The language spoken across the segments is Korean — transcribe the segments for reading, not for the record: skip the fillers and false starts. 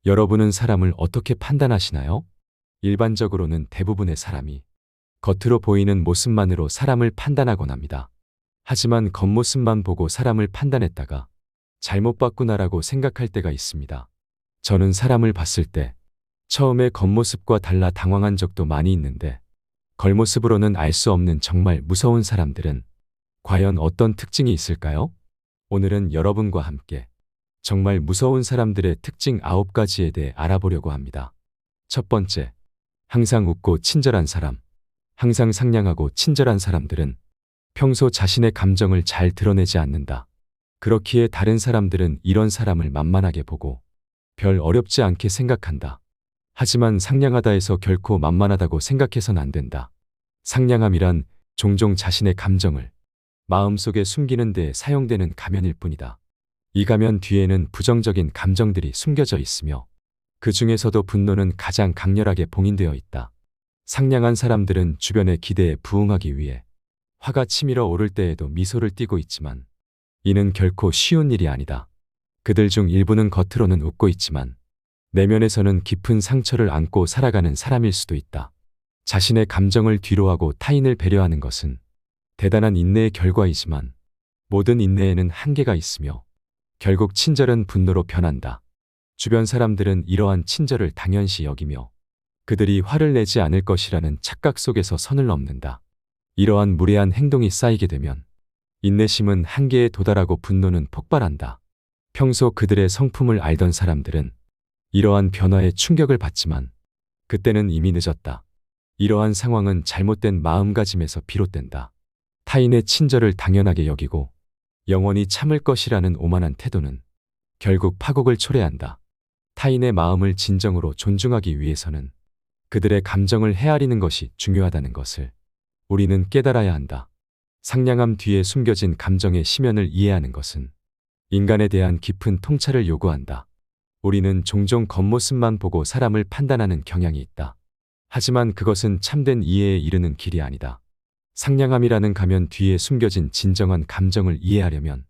여러분은 사람을 어떻게 판단하시나요? 일반적으로는 대부분의 사람이 겉으로 보이는 모습만으로 사람을 판단하곤 합니다. 하지만 겉모습만 보고 사람을 판단했다가 잘못 봤구나라고 생각할 때가 있습니다. 저는 사람을 봤을 때 처음에 겉모습과 달라 당황한 적도 많이 있는데 겉모습으로는 알 수 없는 정말 무서운 사람들은 과연 어떤 특징이 있을까요? 오늘은 여러분과 함께 정말 무서운 사람들의 특징 9가지에 대해 알아보려고 합니다. 첫 번째, 항상 웃고 친절한 사람. 항상 상냥하고 친절한 사람들은 평소 자신의 감정을 잘 드러내지 않는다. 그렇기에 다른 사람들은 이런 사람을 만만하게 보고 별 어렵지 않게 생각한다. 하지만 상냥하다 해서 결코 만만하다고 생각해선 안 된다. 상냥함이란 종종 자신의 감정을 마음속에 숨기는 데 사용되는 가면일 뿐이다. 이 가면 뒤에는 부정적인 감정들이 숨겨져 있으며 그 중에서도 분노는 가장 강렬하게 봉인되어 있다. 상냥한 사람들은 주변의 기대에 부응하기 위해 화가 치밀어 오를 때에도 미소를 띠고 있지만 이는 결코 쉬운 일이 아니다. 그들 중 일부는 겉으로는 웃고 있지만 내면에서는 깊은 상처를 안고 살아가는 사람일 수도 있다. 자신의 감정을 뒤로하고 타인을 배려하는 것은 대단한 인내의 결과이지만 모든 인내에는 한계가 있으며 결국 친절은 분노로 변한다. 주변 사람들은 이러한 친절을 당연시 여기며 그들이 화를 내지 않을 것이라는 착각 속에서 선을 넘는다. 이러한 무례한 행동이 쌓이게 되면 인내심은 한계에 도달하고 분노는 폭발한다. 평소 그들의 성품을 알던 사람들은 이러한 변화에 충격을 받지만 그때는 이미 늦었다. 이러한 상황은 잘못된 마음가짐에서 비롯된다. 타인의 친절을 당연하게 여기고 영원히 참을 것이라는 오만한 태도는 결국 파국을 초래한다. 타인의 마음을 진정으로 존중하기 위해서는 그들의 감정을 헤아리는 것이 중요하다는 것을 우리는 깨달아야 한다. 상냥함 뒤에 숨겨진 감정의 심연을 이해하는 것은 인간에 대한 깊은 통찰을 요구한다. 우리는 종종 겉모습만 보고 사람을 판단하는 경향이 있다. 하지만 그것은 참된 이해에 이르는 길이 아니다. 상냥함이라는 가면 뒤에 숨겨진 진정한 감정을 이해하려면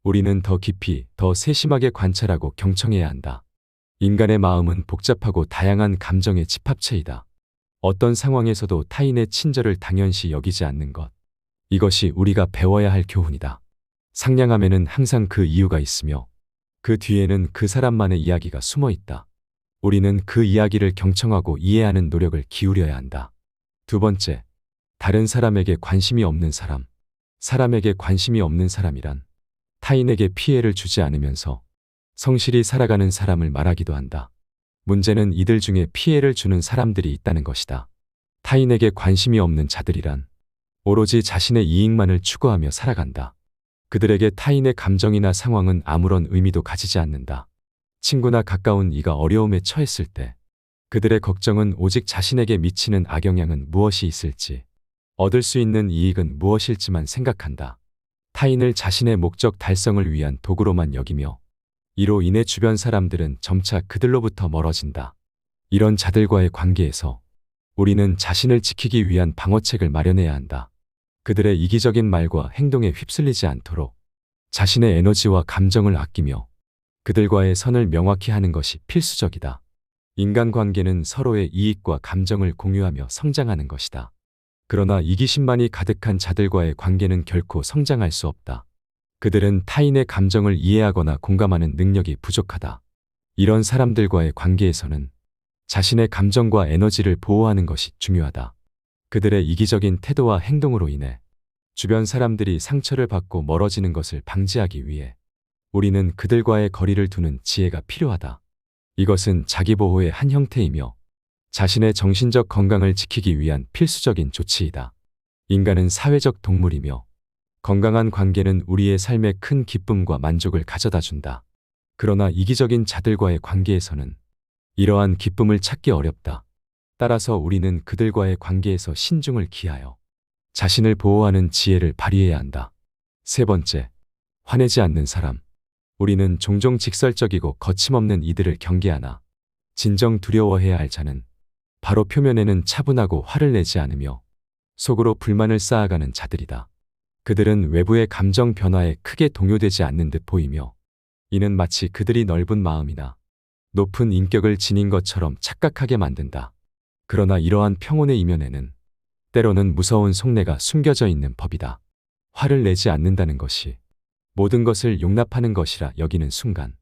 우리는 더 깊이, 더 세심하게 관찰하고 경청해야 한다. 인간의 마음은 복잡하고 다양한 감정의 집합체이다. 어떤 상황에서도 타인의 친절을 당연시 여기지 않는 것. 이것이 우리가 배워야 할 교훈이다. 상냥함에는 항상 그 이유가 있으며 그 뒤에는 그 사람만의 이야기가 숨어 있다. 우리는 그 이야기를 경청하고 이해하는 노력을 기울여야 한다. 두 번째, 다른 사람에게 관심이 없는 사람. 사람에게 관심이 없는 사람이란 타인에게 피해를 주지 않으면서 성실히 살아가는 사람을 말하기도 한다. 문제는 이들 중에 피해를 주는 사람들이 있다는 것이다. 타인에게 관심이 없는 자들이란 오로지 자신의 이익만을 추구하며 살아간다. 그들에게 타인의 감정이나 상황은 아무런 의미도 가지지 않는다. 친구나 가까운 이가 어려움에 처했을 때 그들의 걱정은 오직 자신에게 미치는 악영향은 무엇이 있을지, 얻을 수 있는 이익은 무엇일지만 생각한다. 타인을 자신의 목적 달성을 위한 도구로만 여기며 이로 인해 주변 사람들은 점차 그들로부터 멀어진다. 이런 자들과의 관계에서 우리는 자신을 지키기 위한 방어책을 마련해야 한다. 그들의 이기적인 말과 행동에 휩쓸리지 않도록 자신의 에너지와 감정을 아끼며 그들과의 선을 명확히 하는 것이 필수적이다. 인간관계는 서로의 이익과 감정을 공유하며 성장하는 것이다. 그러나 이기심만이 가득한 자들과의 관계는 결코 성장할 수 없다. 그들은 타인의 감정을 이해하거나 공감하는 능력이 부족하다. 이런 사람들과의 관계에서는 자신의 감정과 에너지를 보호하는 것이 중요하다. 그들의 이기적인 태도와 행동으로 인해 주변 사람들이 상처를 받고 멀어지는 것을 방지하기 위해 우리는 그들과의 거리를 두는 지혜가 필요하다. 이것은 자기보호의 한 형태이며 자신의 정신적 건강을 지키기 위한 필수적인 조치이다. 인간은 사회적 동물이며 건강한 관계는 우리의 삶에 큰 기쁨과 만족을 가져다 준다. 그러나 이기적인 자들과의 관계에서는 이러한 기쁨을 찾기 어렵다. 따라서 우리는 그들과의 관계에서 신중을 기하여 자신을 보호하는 지혜를 발휘해야 한다. 세 번째, 화내지 않는 사람. 우리는 종종 직설적이고 거침없는 이들을 경계하나 진정 두려워해야 할 자는 바로 표면에는 차분하고 화를 내지 않으며 속으로 불만을 쌓아가는 자들이다. 그들은 외부의 감정 변화에 크게 동요되지 않는 듯 보이며 이는 마치 그들이 넓은 마음이나 높은 인격을 지닌 것처럼 착각하게 만든다. 그러나 이러한 평온의 이면에는 때로는 무서운 속내가 숨겨져 있는 법이다. 화를 내지 않는다는 것이 모든 것을 용납하는 것이라 여기는 순간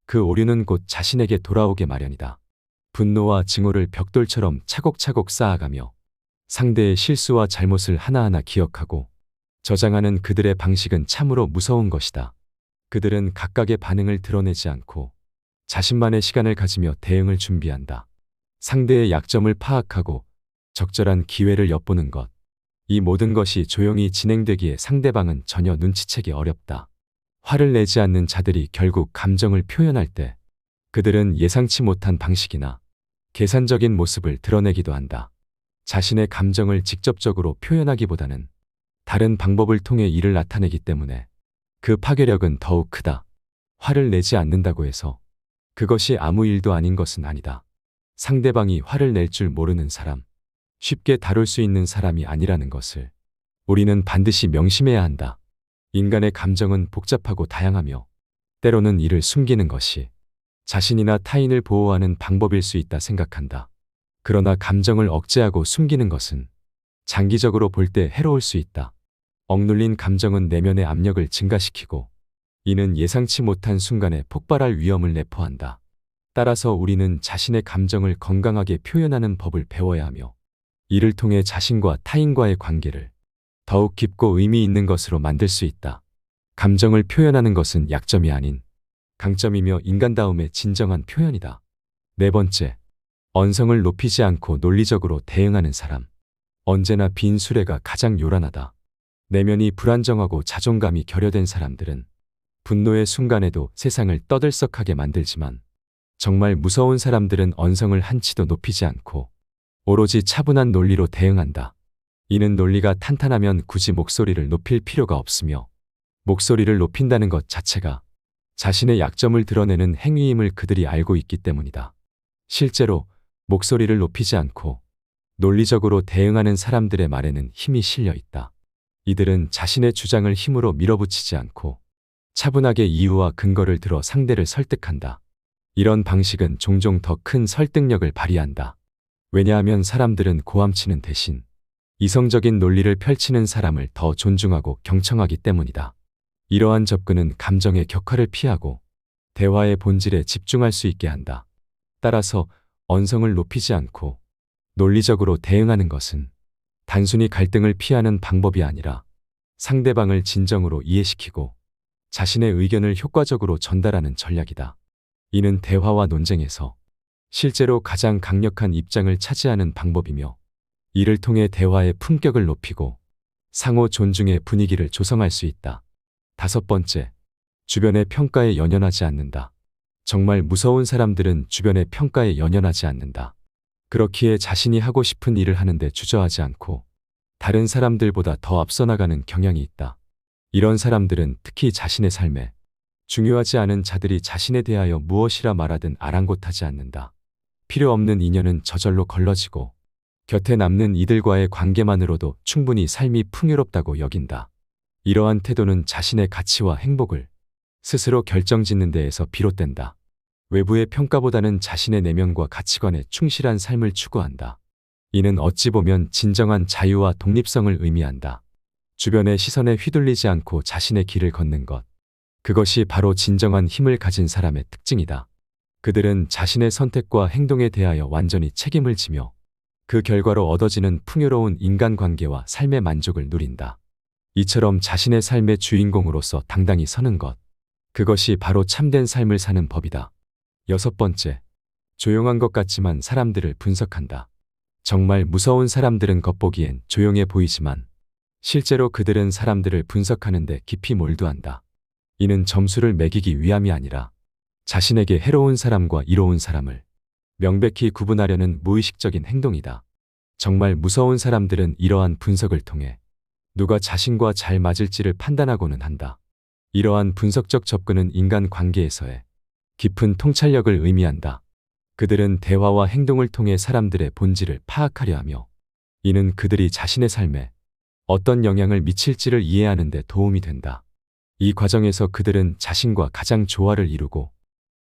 그 오류는 곧 자신에게 돌아오게 마련이다. 분노와 증오를 벽돌처럼 차곡차곡 쌓아가며 상대의 실수와 잘못을 하나하나 기억하고 저장하는 그들의 방식은 참으로 무서운 것이다. 그들은 각각의 반응을 드러내지 않고 자신만의 시간을 가지며 대응을 준비한다. 상대의 약점을 파악하고 적절한 기회를 엿보는 것. 이 모든 것이 조용히 진행되기에 상대방은 전혀 눈치채기 어렵다. 화를 내지 않는 자들이 결국 감정을 표현할 때 그들은 예상치 못한 방식이나 계산적인 모습을 드러내기도 한다. 자신의 감정을 직접적으로 표현하기보다는 다른 방법을 통해 이를 나타내기 때문에 그 파괴력은 더욱 크다. 화를 내지 않는다고 해서 그것이 아무 일도 아닌 것은 아니다. 상대방이 화를 낼 줄 모르는 사람, 쉽게 다룰 수 있는 사람이 아니라는 것을 우리는 반드시 명심해야 한다. 인간의 감정은 복잡하고 다양하며 때로는 이를 숨기는 것이 자신이나 타인을 보호하는 방법일 수 있다 생각한다. 그러나 감정을 억제하고 숨기는 것은 장기적으로 볼 때 해로울 수 있다. 억눌린 감정은 내면의 압력을 증가시키고 이는 예상치 못한 순간에 폭발할 위험을 내포한다. 따라서 우리는 자신의 감정을 건강하게 표현하는 법을 배워야 하며 이를 통해 자신과 타인과의 관계를 더욱 깊고 의미 있는 것으로 만들 수 있다. 감정을 표현하는 것은 약점이 아닌 강점이며 인간다움의 진정한 표현이다. 네 번째, 언성을 높이지 않고 논리적으로 대응하는 사람. 언제나 빈 수레가 가장 요란하다. 내면이 불안정하고 자존감이 결여된 사람들은 분노의 순간에도 세상을 떠들썩하게 만들지만 정말 무서운 사람들은 언성을 한치도 높이지 않고 오로지 차분한 논리로 대응한다. 이는 논리가 탄탄하면 굳이 목소리를 높일 필요가 없으며 목소리를 높인다는 것 자체가 자신의 약점을 드러내는 행위임을 그들이 알고 있기 때문이다. 실제로 목소리를 높이지 않고 논리적으로 대응하는 사람들의 말에는 힘이 실려 있다. 이들은 자신의 주장을 힘으로 밀어붙이지 않고 차분하게 이유와 근거를 들어 상대를 설득한다. 이런 방식은 종종 더 큰 설득력을 발휘한다. 왜냐하면 사람들은 고함치는 대신 이성적인 논리를 펼치는 사람을 더 존중하고 경청하기 때문이다. 이러한 접근은 감정의 격화를 피하고 대화의 본질에 집중할 수 있게 한다. 따라서 언성을 높이지 않고 논리적으로 대응하는 것은 단순히 갈등을 피하는 방법이 아니라 상대방을 진정으로 이해시키고 자신의 의견을 효과적으로 전달하는 전략이다. 이는 대화와 논쟁에서 실제로 가장 강력한 입장을 차지하는 방법이며 이를 통해 대화의 품격을 높이고 상호 존중의 분위기를 조성할 수 있다. 다섯 번째, 주변의 평가에 연연하지 않는다. 정말 무서운 사람들은 주변의 평가에 연연하지 않는다. 그렇기에 자신이 하고 싶은 일을 하는데 주저하지 않고 다른 사람들보다 더 앞서 나가는 경향이 있다. 이런 사람들은 특히 자신의 삶에 중요하지 않은 자들이 자신에 대하여 무엇이라 말하든 아랑곳하지 않는다. 필요 없는 인연은 저절로 걸러지고 곁에 남는 이들과의 관계만으로도 충분히 삶이 풍요롭다고 여긴다. 이러한 태도는 자신의 가치와 행복을 스스로 결정짓는 데에서 비롯된다. 외부의 평가보다는 자신의 내면과 가치관에 충실한 삶을 추구한다. 이는 어찌 보면 진정한 자유와 독립성을 의미한다. 주변의 시선에 휘둘리지 않고 자신의 길을 걷는 것. 그것이 바로 진정한 힘을 가진 사람의 특징이다. 그들은 자신의 선택과 행동에 대하여 완전히 책임을 지며 그 결과로 얻어지는 풍요로운 인간관계와 삶의 만족을 누린다. 이처럼 자신의 삶의 주인공으로서 당당히 서는 것. 그것이 바로 참된 삶을 사는 법이다. 여섯 번째, 조용한 것 같지만 사람들을 분석한다. 정말 무서운 사람들은 겉보기엔 조용해 보이지만 실제로 그들은 사람들을 분석하는데 깊이 몰두한다. 이는 점수를 매기기 위함이 아니라 자신에게 해로운 사람과 이로운 사람을 명백히 구분하려는 무의식적인 행동이다. 정말 무서운 사람들은 이러한 분석을 통해 누가 자신과 잘 맞을지를 판단하고는 한다. 이러한 분석적 접근은 인간 관계에서의 깊은 통찰력을 의미한다. 그들은 대화와 행동을 통해 사람들의 본질을 파악하려 하며 이는 그들이 자신의 삶에 어떤 영향을 미칠지를 이해하는 데 도움이 된다. 이 과정에서 그들은 자신과 가장 조화를 이루고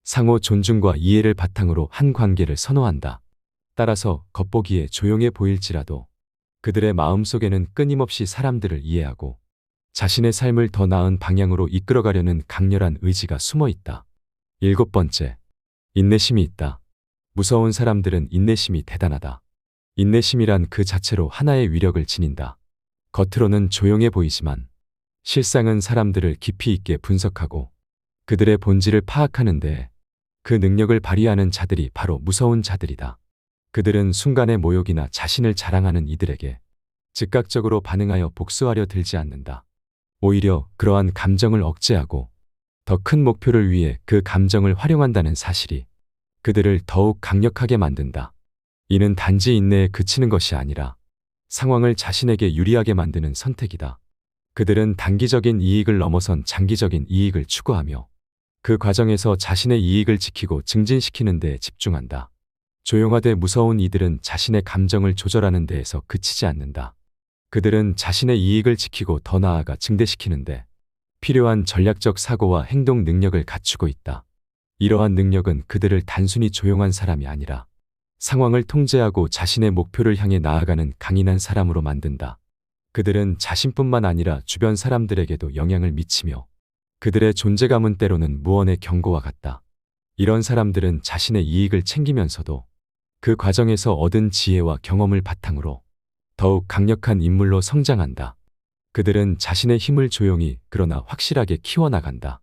상호 존중과 이해를 바탕으로 한 관계를 선호한다. 따라서 겉보기에 조용해 보일지라도 그들의 마음속에는 끊임없이 사람들을 이해하고 자신의 삶을 더 나은 방향으로 이끌어가려는 강렬한 의지가 숨어 있다. 7번째, 인내심이 있다. 무서운 사람들은 인내심이 대단하다. 인내심이란 그 자체로 하나의 위력을 지닌다. 겉으로는 조용해 보이지만 실상은 사람들을 깊이 있게 분석하고 그들의 본질을 파악하는데 그 능력을 발휘하는 자들이 바로 무서운 자들이다. 그들은 순간의 모욕이나 자신을 자랑하는 이들에게 즉각적으로 반응하여 복수하려 들지 않는다. 오히려 그러한 감정을 억제하고 더 큰 목표를 위해 그 감정을 활용한다는 사실이 그들을 더욱 강력하게 만든다. 이는 단지 인내에 그치는 것이 아니라 상황을 자신에게 유리하게 만드는 선택이다. 그들은 단기적인 이익을 넘어선 장기적인 이익을 추구하며 그 과정에서 자신의 이익을 지키고 증진시키는 데에 집중한다. 조용하되 무서운 이들은 자신의 감정을 조절하는 데에서 그치지 않는다. 그들은 자신의 이익을 지키고 더 나아가 증대시키는데 필요한 전략적 사고와 행동 능력을 갖추고 있다. 이러한 능력은 그들을 단순히 조용한 사람이 아니라 상황을 통제하고 자신의 목표를 향해 나아가는 강인한 사람으로 만든다. 그들은 자신뿐만 아니라 주변 사람들에게도 영향을 미치며 그들의 존재감은 때로는 무언의 경고와 같다. 이런 사람들은 자신의 이익을 챙기면서도 그 과정에서 얻은 지혜와 경험을 바탕으로 더욱 강력한 인물로 성장한다. 그들은 자신의 힘을 조용히 그러나 확실하게 키워나간다.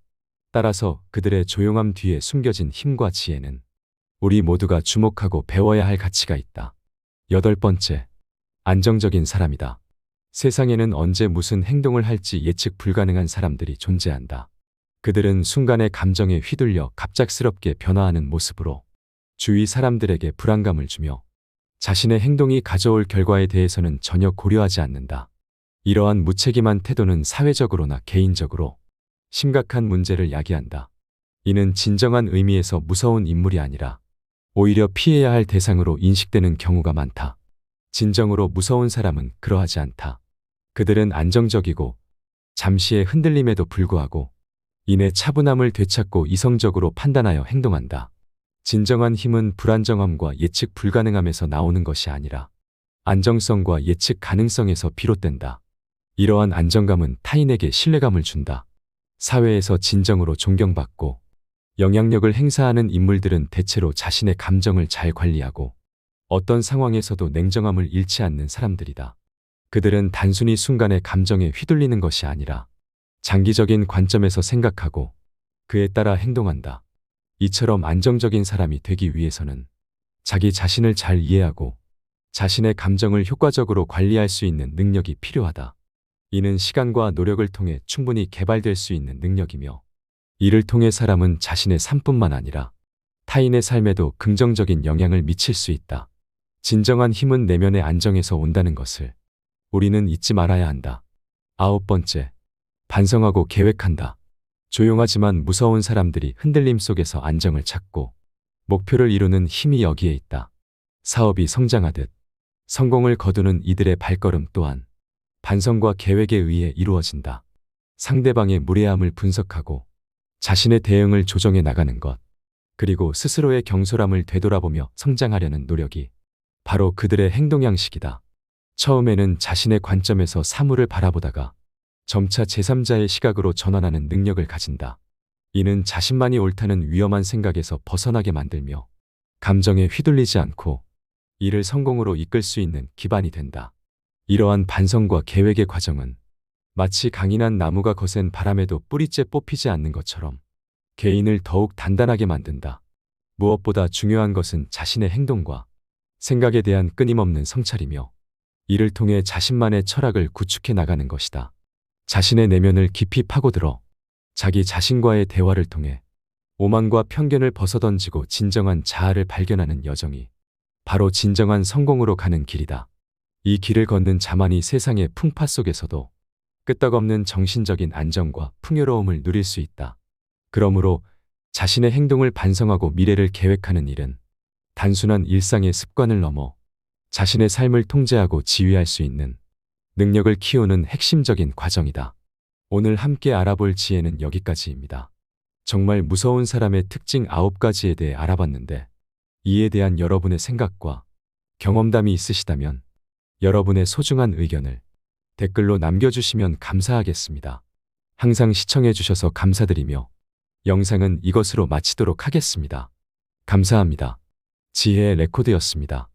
따라서 그들의 조용함 뒤에 숨겨진 힘과 지혜는 우리 모두가 주목하고 배워야 할 가치가 있다. 8번째, 안정적인 사람이다. 세상에는 언제 무슨 행동을 할지 예측 불가능한 사람들이 존재한다. 그들은 순간의 감정에 휘둘려 갑작스럽게 변화하는 모습으로 주위 사람들에게 불안감을 주며 자신의 행동이 가져올 결과에 대해서는 전혀 고려하지 않는다. 이러한 무책임한 태도는 사회적으로나 개인적으로 심각한 문제를 야기한다. 이는 진정한 의미에서 무서운 인물이 아니라 오히려 피해야 할 대상으로 인식되는 경우가 많다. 진정으로 무서운 사람은 그러하지 않다. 그들은 안정적이고 잠시의 흔들림에도 불구하고 이내 차분함을 되찾고 이성적으로 판단하여 행동한다. 진정한 힘은 불안정함과 예측 불가능함에서 나오는 것이 아니라 안정성과 예측 가능성에서 비롯된다. 이러한 안정감은 타인에게 신뢰감을 준다. 사회에서 진정으로 존경받고 영향력을 행사하는 인물들은 대체로 자신의 감정을 잘 관리하고 어떤 상황에서도 냉정함을 잃지 않는 사람들이다. 그들은 단순히 순간의 감정에 휘둘리는 것이 아니라 장기적인 관점에서 생각하고 그에 따라 행동한다. 이처럼 안정적인 사람이 되기 위해서는 자기 자신을 잘 이해하고 자신의 감정을 효과적으로 관리할 수 있는 능력이 필요하다. 이는 시간과 노력을 통해 충분히 개발될 수 있는 능력이며 이를 통해 사람은 자신의 삶뿐만 아니라 타인의 삶에도 긍정적인 영향을 미칠 수 있다. 진정한 힘은 내면의 안정에서 온다는 것을 우리는 잊지 말아야 한다. 9번째, 반성하고 계획한다. 조용하지만 무서운 사람들이 흔들림 속에서 안정을 찾고 목표를 이루는 힘이 여기에 있다. 사업이 성장하듯 성공을 거두는 이들의 발걸음 또한 반성과 계획에 의해 이루어진다. 상대방의 무례함을 분석하고 자신의 대응을 조정해 나가는 것, 그리고 스스로의 경솔함을 되돌아보며 성장하려는 노력이 바로 그들의 행동 양식이다. 처음에는 자신의 관점에서 사물을 바라보다가 점차 제3자의 시각으로 전환하는 능력을 가진다. 이는 자신만이 옳다는 위험한 생각에서 벗어나게 만들며 감정에 휘둘리지 않고 이를 성공으로 이끌 수 있는 기반이 된다. 이러한 반성과 계획의 과정은 마치 강인한 나무가 거센 바람에도 뿌리째 뽑히지 않는 것처럼 개인을 더욱 단단하게 만든다. 무엇보다 중요한 것은 자신의 행동과 생각에 대한 끊임없는 성찰이며 이를 통해 자신만의 철학을 구축해 나가는 것이다. 자신의 내면을 깊이 파고들어 자기 자신과의 대화를 통해 오만과 편견을 벗어던지고 진정한 자아를 발견하는 여정이 바로 진정한 성공으로 가는 길이다. 이 길을 걷는 자만이 세상의 풍파 속에서도 끄떡없는 정신적인 안정과 풍요로움을 누릴 수 있다. 그러므로 자신의 행동을 반성하고 미래를 계획하는 일은 단순한 일상의 습관을 넘어 자신의 삶을 통제하고 지휘할 수 있는 능력을 키우는 핵심적인 과정이다. 오늘 함께 알아볼 지혜는 여기까지입니다. 정말 무서운 사람의 특징 9가지에 대해 알아봤는데 이에 대한 여러분의 생각과 경험담이 있으시다면 여러분의 소중한 의견을 댓글로 남겨주시면 감사하겠습니다. 항상 시청해주셔서 감사드리며 영상은 이것으로 마치도록 하겠습니다. 감사합니다. 지혜의 레코드였습니다.